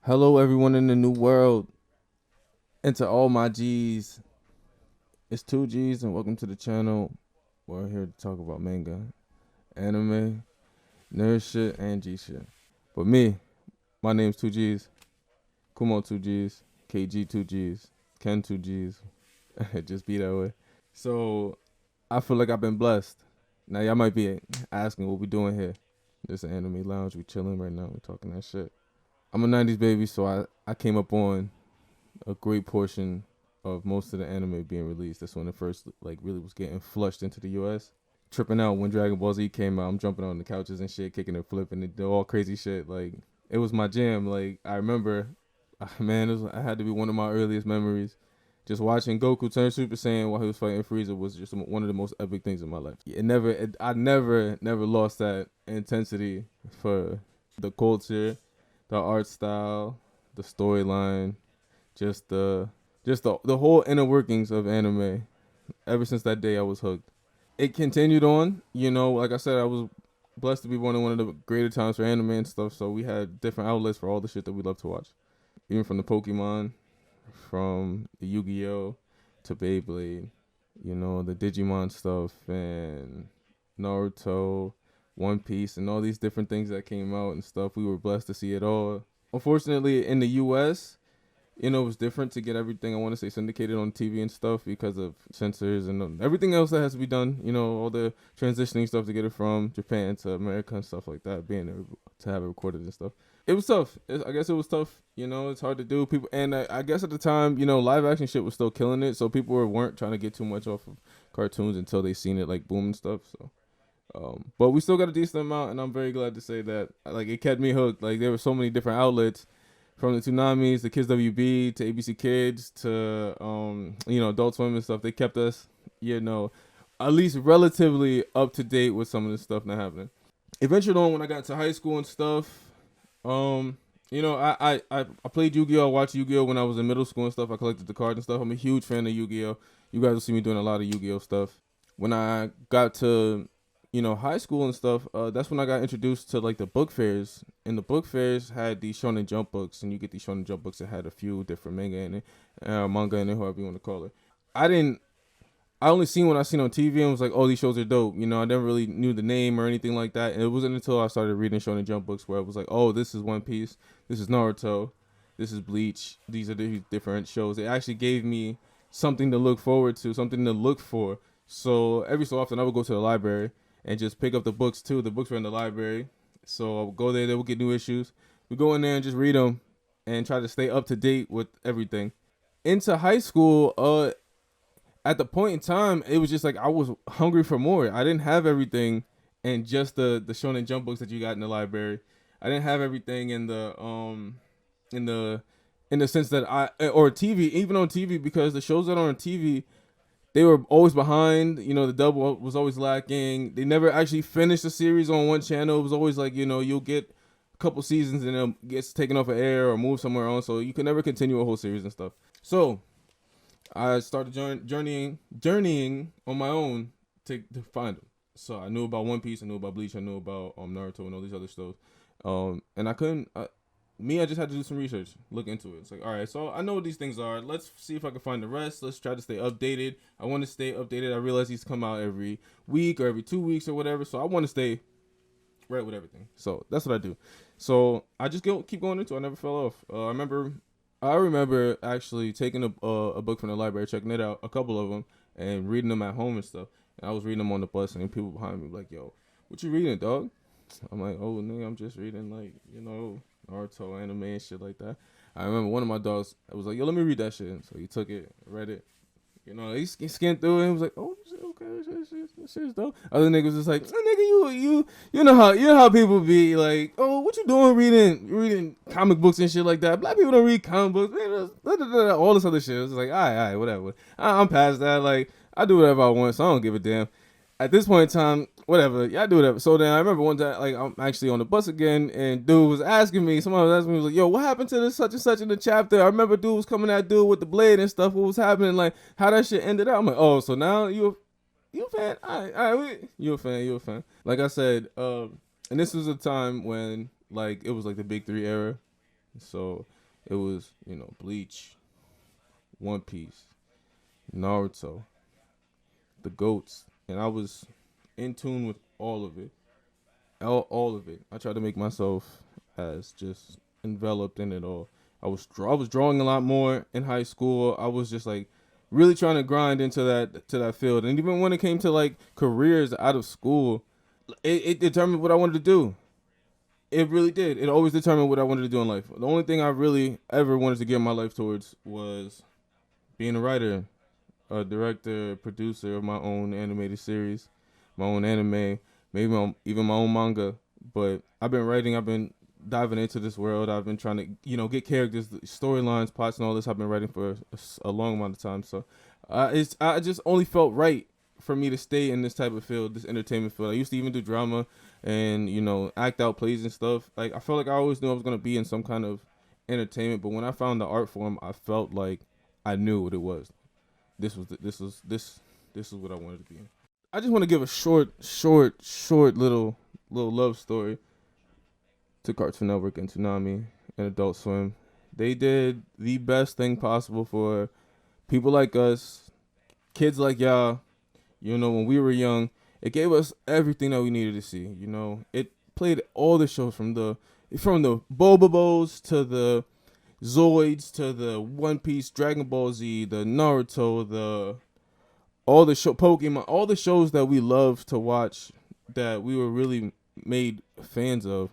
Hello, everyone in the new world, and to all my G's. It's two G's, and welcome to the channel. We're here to talk about manga, anime, nerd shit, and G shit. But me, my name's two G's, Kumo two G's, KG two G's, Ken two G's. It just be that way. So I feel like I've been blessed. Now y'all might be asking what we doing here. This is anime lounge. We chilling right now. We talking that shit. I'm a '90s baby, so I came up on a great portion of most of the anime being released. That's when it first like really was getting flushed into the US. Tripping out when Dragon Ball Z came out. I'm jumping on the couches and shit, kicking and flipping and all crazy shit. Like it was my jam. Like I remember, man, I had to be one of my earliest memories. Just watching Goku turn Super Saiyan while he was fighting Frieza was just one of the most epic things in my life. I never lost that intensity for the culture, the art style, the storyline, just the whole inner workings of anime. Ever since that day, I was hooked. It continued on. Like I said, I was blessed to be born in one of the greater times for anime and stuff. So we had different outlets for all the shit that we love to watch, even from the Pokemon, from the Yu-Gi-Oh to Beyblade. The Digimon stuff and Naruto, One Piece, and all these different things that came out and stuff. We were blessed to see it all. Unfortunately, in the U.S., it was different to get everything I want to say syndicated on TV and stuff because of censors and everything else that has to be done. All the transitioning stuff to get it from Japan to America and stuff like that, being able to have it recorded and stuff. It was tough. I guess it was tough. It's hard to do. People, and I guess at the time, live action shit was still killing it, so people weren't trying to get too much off of cartoons until they seen it like boom and stuff. So. But we still got a decent amount, and I'm very glad to say that like it kept me hooked. Like there were so many different outlets from the Tsunamis, the Kids WB, to ABC Kids, to Adult Swim and stuff. They kept us, at least relatively up to date with some of the stuff not happening. Eventually, on when I got to high school and stuff, I played Yu-Gi-Oh. I watched Yu-Gi-Oh when I was in middle school and stuff. I collected the cards and stuff. I'm a huge fan of Yu-Gi-Oh. You guys will see me doing a lot of Yu-Gi-Oh stuff. When I got to high school and stuff, that's when I got introduced to like the book fairs. And the book fairs had these Shonen Jump books, and you get these Shonen Jump books that had a few different manga in it, however you want to call it. I didn't. I only seen what I seen on TV and was like, oh, these shows are dope. I never really knew the name or anything like that. And it wasn't until I started reading Shonen Jump books where I was like, oh, this is One Piece, this is Naruto, this is Bleach. These are the different shows. It actually gave me something to look forward to, something to look for. So every so often I would go to the library and just pick up the books too. The books were in the library, so I would go there. They would get new issues. We go in there and just read them and try to stay up to date with everything. Into high school, at the point in time, it was just like I was hungry for more. I didn't have everything and just the Shonen Jump books that you got in the library. I didn't have everything in the in the sense that I or TV, even on TV, because the shows that are on TV, they were always behind. The dub was always lacking. They never actually finished the series on one channel. It was always like, you'll get a couple seasons and it gets taken off of air or moved somewhere on. So you can never continue a whole series and stuff. So I started journeying on my own to find them. So I knew about One Piece. I knew about Bleach. I knew about Naruto and all these other shows. And I couldn't. I just had to do some research, look into it. It's like, all right, so I know what these things are. Let's see if I can find the rest. Let's try to stay updated. I want to stay updated. I realize these come out every week or every 2 weeks or whatever. So I want to stay right with everything. So that's what I do. So I just keep going into it. I never fell off. I remember actually taking a book from the library, checking it out, a couple of them, and reading them at home and stuff. And I was reading them on the bus, and people behind me were like, "Yo, what you reading, dog?" I'm like, "Oh, nigga, I'm just reading like Naruto anime and shit like that." I remember one of my dogs was like, "Yo, let me read that shit." So he took it, read it. He skimmed through it and was like, "Oh, okay, shit's dope." Other niggas was like, "Nigga, you know how people be like, oh, what you doing reading comic books and shit like that? Black people don't read comic books, man, all this other shit." It's like, all right, whatever. I'm past that. Like, I do whatever I want, so I don't give a damn. At this point in time, whatever, yeah, I do whatever. So then I remember one time, like, I'm actually on the bus again, and dude was asking me, someone was asking me, was like, "Yo, what happened to this such and such in the chapter?" I remember dude was coming at dude with the blade and stuff. What was happening? Like, how that shit ended up. I'm like, oh, so now you a fan? All right, you a fan. Like I said, and this was a time when like it was like the big three era. So it was, Bleach, One Piece, Naruto, the GOATs, and I was in tune with all of it. All of it. I tried to make myself as just enveloped in it all. I was drawing a lot more in high school. I was just like really trying to grind into that field. And even when it came to like careers out of school, it determined what I wanted to do. It really did. It always determined what I wanted to do in life. The only thing I really ever wanted to gear my life towards was being a writer, a director, producer of my own animated series, my own anime, maybe even my own manga. But I've been writing. I've been diving into this world. I've been trying to, get characters, storylines, plots, and all this. I've been writing for a long amount of time. So, I just only felt right for me to stay in this type of field, this entertainment field. I used to even do drama and act out plays and stuff. Like I felt like I always knew I was gonna be in some kind of entertainment. But when I found the art form, I felt like I knew what it was. This is what I wanted to be in. I just want to give a short little love story to Cartoon Network and Toonami and Adult Swim. They did the best thing possible for people like us, kids like y'all. When we were young, it gave us everything that we needed to see. It played all the shows from the Bobobos to the Zoids to the One Piece, Dragon Ball Z, the Naruto, all the Pokemon, all the shows that we love to watch that we were really made fans of.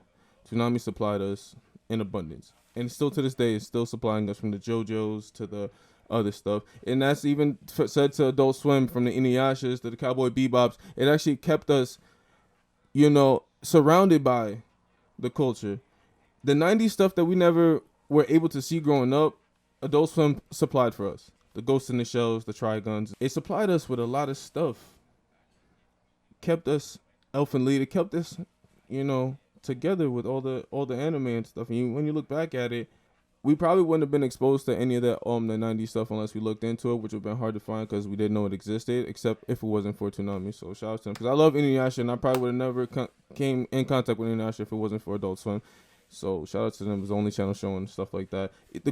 Toonami supplied us in abundance, and still to this day, is still supplying us from the JoJo's to the other stuff, and that's even said to Adult Swim, from the Inuyashas to the Cowboy Bebops. It actually kept us, surrounded by the culture. The '90s stuff that we never were able to see growing up, Adult Swim supplied for us. The Ghost in the Shells, the Trigons. It supplied us with a lot of stuff. Kept us Elfen Lied. It kept us, together with all the anime and stuff. And when you look back at it, we probably wouldn't have been exposed to any of that the '90s stuff unless we looked into it, which would have been hard to find because we didn't know it existed, except if it wasn't for Toonami. So shout out to them, because I love Inuyasha, and I probably would have never came in contact with Inuyasha if it wasn't for Adult Swim. So shout out to them. It was the only channel showing stuff like that. It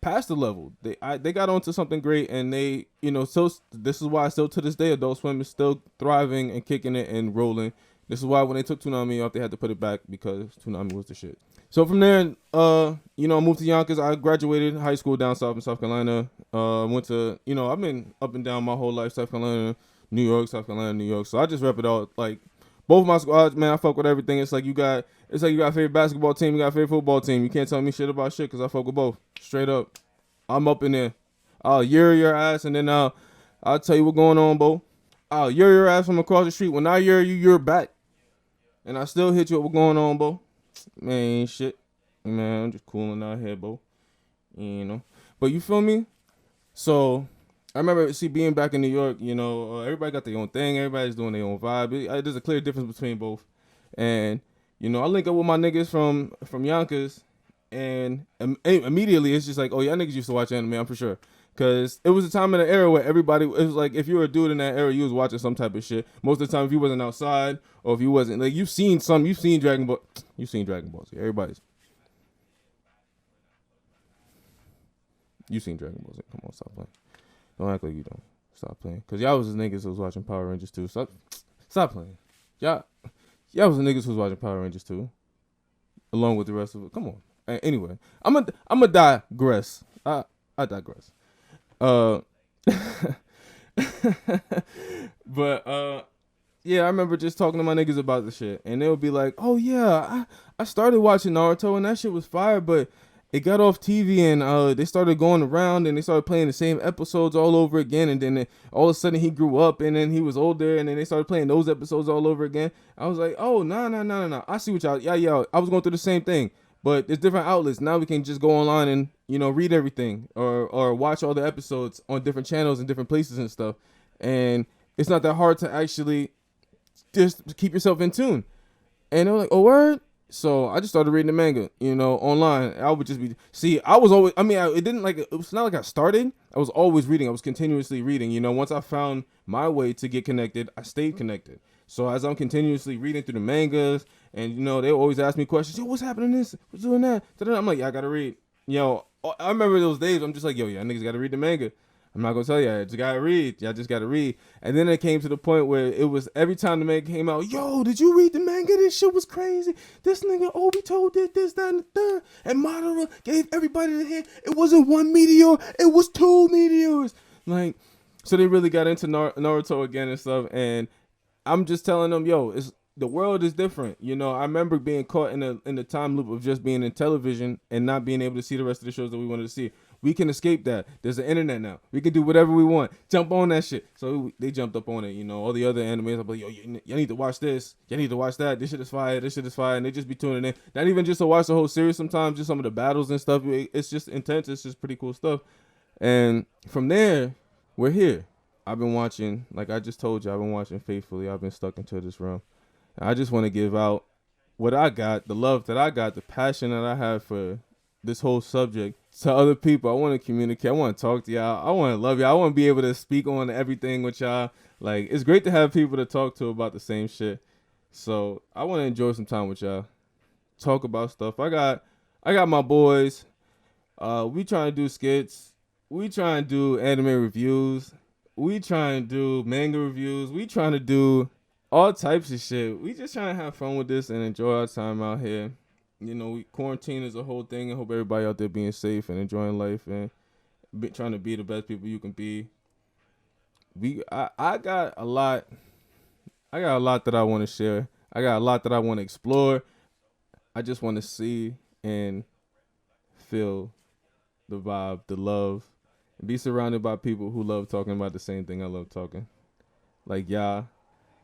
passed the level. They got onto something great, and they, so this is why still to this day Adult Swim is still thriving and kicking it and rolling. This is why when they took Toonami off, they had to put it back, because Toonami was the shit. So from there, I moved to Yonkers. I graduated high school down south in South Carolina. Went to, I've been up and down my whole life, South Carolina, New York, South Carolina, New York. So I just rep it all. Like, both my squads, man, I fuck with everything. It's like you got a favorite basketball team, you got a favorite football team. You can't tell me shit about shit, because I fuck with both. Straight up. I'm up in there. I'll yur your ass, and then I'll tell you what's going on, Bo. I'll yur your ass from across the street. When I yur you, you're back. And I still hit you up what's going on, Bo. Man, ain't shit. Man, I'm just cooling out here, Bo. But you feel me? So I remember being back in New York, everybody got their own thing. Everybody's doing their own vibe. There's a clear difference between both. And, I link up with my niggas from Yonkers, and immediately it's just like, oh, y'all niggas used to watch anime, I'm for sure. Because it was a time in an era where everybody, it was like, if you were a dude in that era, you was watching some type of shit. Most of the time, if you wasn't outside, or if you wasn't, like, you've seen Dragon Ball Z. You've seen Dragon Ball Z. Come on, stop playing. Don't act like you don't. Stop playing. Because y'all was the niggas who was watching Power Rangers too. Stop playing. Y'all was the niggas who was watching Power Rangers too. Along with the rest of it. Come on. Anyway, I'm a digress. I digress. But yeah, I remember just talking to my niggas about the shit, and they would be like, oh yeah, I started watching Naruto, and that shit was fire, but it got off TV, and they started going around, and they started playing the same episodes all over again, and then all of a sudden he grew up, and then he was older, and then they started playing those episodes all over again. I was like, oh, no. I see what y'all, yeah, I was going through the same thing. But there's different outlets. Now we can just go online and, read everything, or watch all the episodes on different channels and different places and stuff. And it's not that hard to actually just keep yourself in tune. And they're like, oh, word? So I just started reading the manga, online. I would just I was always, it was not like I started. I was always reading. I was continuously reading. Once I found my way to get connected, I stayed connected. So as I'm continuously reading through the mangas And you know, they always ask me questions. Yo, what's happening? This, what's doing that? I'm like, yeah, I gotta read. Yo, I remember those days. I'm just like, yo, y'all niggas gotta read the manga. I'm not gonna tell you. I just gotta read. Y'all just gotta read. And then it came to the point where it was every time the manga came out, yo, did you read the manga? This shit was crazy. This nigga Obito did this, that, and the third. And Madara gave everybody the hint. It wasn't one meteor. It was 2 meteors. Like, so they really got into Naruto again and stuff. And I'm just telling them, yo, the world is different. You know, I remember being caught in the time loop of just being in television and not being able to see the rest of the shows that we wanted to see. We can escape that. There's the internet now. We can do whatever we want. Jump on that shit. So they jumped up on it. You know, all the other animes, I'm like, yo, y'all need to watch this. Y'all need to watch that. This shit is fire. This shit is fire. And they just be tuning in. Not even just to watch the whole series sometimes, just some of the battles and stuff. It's just intense. It's just pretty cool stuff. And from there, we're here. I've been watching, like I just told you, I've been watching faithfully. I've been stuck into this realm. I just want to give out what I got, the love that I got, the passion that I have for this whole subject to other people. I want to communicate. I want to talk to y'all. I want to love y'all. I want to be able to speak on everything with y'all. Like, it's great to have people to talk to about the same shit. So I want to enjoy some time with y'all. Talk about stuff. I got my boys. We trying to do skits. We trying to do anime reviews. We trying to do manga reviews. We trying to do all types of shit. We just trying to have fun with this and enjoy our time out here. You know, quarantine is a whole thing. I hope everybody out there being safe and enjoying life and trying to be the best people you can be. I got a lot. I got a lot that I want to share. I got a lot that I want to explore. I just want to see and feel the vibe, the love, and be surrounded by people who love talking about the same thing I love talking. Like y'all.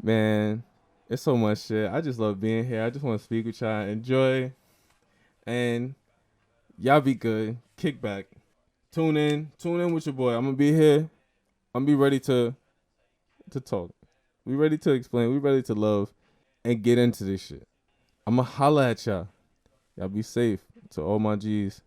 Man, it's so much shit. I just love being here. I just want to speak with y'all, enjoy, and y'all be good. Kick back. Tune in with your boy. I'm gonna be here. I'm gonna be ready to talk. We ready to explain. We ready to love and get into this shit. I'm gonna holla at y'all. Y'all be safe. To all my G's.